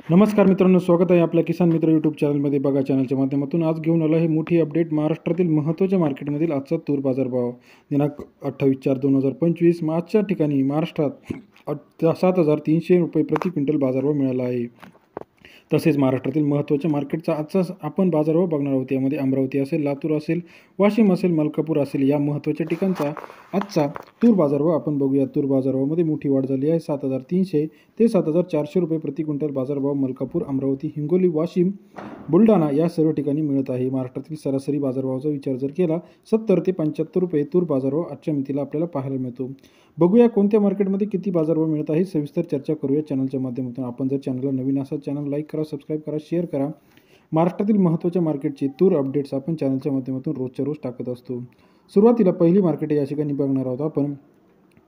नमस्कार मित्रांनो, स्वागत आहे आपल्या किसान मित्र यूट्यूब चॅनलमध्ये. बघा चॅनलच्या माध्यमातून आज घेऊन आला आहे मोठी अपडेट. महाराष्ट्रातील महत्त्वाच्या मार्केटमधील आजचा तूर बाजारभाव दिनांक 28/4/2025. आजच्या ठिकाणी महाराष्ट्रात 7,300 रुपये प्रति क्विंटल बाजारभाव मिळाला आहे. तसेच महाराष्ट्रातील महत्त्वाच्या मार्केटचा आजचा आपण बाजारभाव बघणार आहोत. यामध्ये अमरावती असेल, लातूर असेल, वाशिम असेल, मलकापूर असेल, या महत्त्वाच्या ठिकाणचा आजचा तूर बाजारभाव आपण बघूया. तूर बाजारभावामध्ये मोठी वाढ झाली आहे. 7,300 ते 7,400 रुपये प्रति क्विंटल बाजारभाव मलकापूर, अमरावती, हिंगोली, वाशिम, बुलढाणा या सर्व ठिकाणी मिळत आहे. महाराष्ट्रातील सरासरी बाजारभावाचा विचार जर केला 70 ते 75 रुपये तूर बाजारभाव आजच्या मितीला आपल्याला पाहायला मिळतो. बघूया कोणत्या मार्केटमध्ये किती बाजारभाव मिळत आहे, सविस्तर चर्चा करूया चॅनलच्या माध्यमातून. आपण जर चॅनलला नवीन असाल, चॅनल लाईक करा, सबस्क्राईब करा, शेअर करा. महाराष्ट्रातील महत्त्वाच्या मार्केटचे तूर अपडेट्स आपण चॅनलच्या माध्यमातून रोजच्या रोज टाकत असतो. सुरुवातीला पहिली मार्केट या ठिकाणी बघणार आहोत आपण,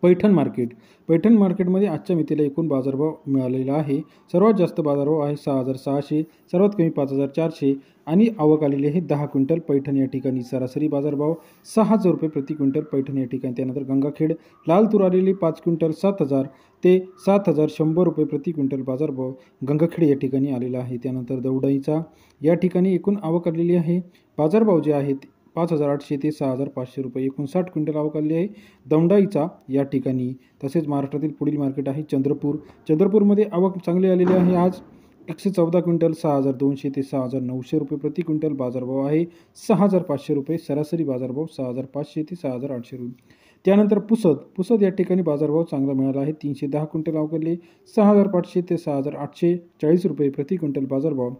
पैठण मार्केट. पैठण मार्केटमध्ये आजच्या मितीला एकूण बाजारभाव मिळालेला आहे. सर्वात जास्त बाजारभाव आहे 6,600, सर्वात कमी 5,400 आणि आवक आलेली आहे 10 क्विंटल. पैठण या ठिकाणी सरासरी बाजारभाव 6,000 रुपये प्रति क्विंटल पैठण या ठिकाणी. त्यानंतर गंगाखेड लाल तूर आलेली 5 क्विंटल 7,000 ते 7,100 रुपये प्रति क्विंटल बाजारभाव गंगाखेड या ठिकाणी आलेला आहे. त्यानंतर दौंडाईचा या ठिकाणी एकूण आवक आलेली आहे. बाजारभाव जे आहेत 5,800 ते 6,500 रुपये, एकूण 60 क्विंटल आवक आलेली आहे दौंडाईचा या ठिकाणी. तसेच महाराष्ट्रातील पुढील मार्केट आहे चंद्रपूर. चंद्रपूरमध्ये आवक चांगली आलेली आहे. आज 114 क्विंटल 6,200 ते 6,900 रुपये प्रति क्विंटल बाजारभाव आहे. 6,500 रुपये सरासरी बाजारभाव, 6,500 ते 6,800 रुपये. त्यानंतर पुसद या ठिकाणी बाजारभाव चांगला मिळाला आहे. 310 क्विंटल आवक आली, 6,500 ते 6,840 रुपये प्रति क्विंटल बाजारभाव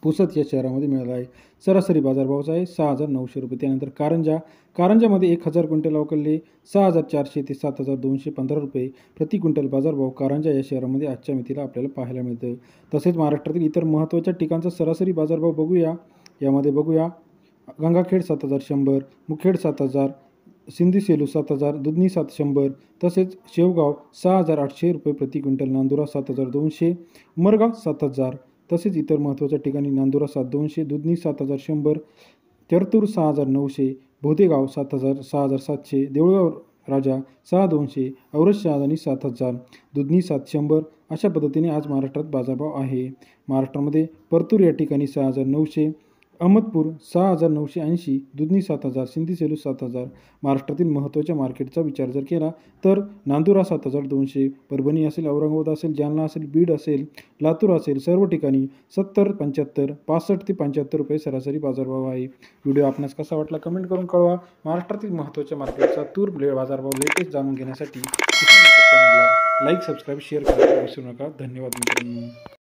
पुसद या शहरामध्ये मिळाला आहे. सरासरी बाजारभावाचा आहे 6,900 रुपये. त्यानंतर कारंजामध्ये 1,000 क्विंटल अवकलले 6,400 ते 7,215 रुपये प्रति क्विंटल बाजारभाव कारंजा या शहरामध्ये आजच्या मितीला आपल्याला पाहायला मिळतं. तसेच महाराष्ट्रातील इतर महत्त्वाच्या ठिकाणचा सरासरी बाजारभाव बघूया. यामध्ये बघूया गंगाखेड 7,100, मुखेड 7,000, सिंधी सेलू 7,000, दुधनी 700, तसेच शेवगाव 6,800 रुपये प्रति क्विंटल, नांदुरा 7,200, उमरगा 7,000. तसेच इतर महत्त्वाच्या ठिकाणी नांदुरा 7,200, दुधनी 7,100, चरतूर 6,900, भोदेगाव 6,700, देऊळगाव राजा 6,200, औरज शहादानी 7,000, दुधनी 700. अशा पद्धतीने आज महाराष्ट्रात बाजारभाव आहे. महाराष्ट्रामध्ये परतूर या ठिकाणी 6,900, अहमदपूर 6,980, दुधनी 7,000, सिंधी सेलू 7,000. महाराष्ट्रातील महत्त्वाच्या मार्केटचा विचार जर केला तर नांदुरा 7,200, परभणी असेल, औरंगाबाद असेल, जालना असेल, बीड असेल, लातूर असेल, सर्व ठिकाणी 70, 75, 65 ते 75 रुपये सरासरी बाजारभाव आहे. व्हिडिओ आपणास कसा वाटला कमेंट करून कळवा. महाराष्ट्रातील महत्त्वाच्या मार्केटचा तूर बाजारभाव लेटेस्ट जाणून घेण्यासाठी चॅनलला लाईक, सबस्क्राईब, शेअर करायला विसरू नका. धन्यवाद मित्रांनो.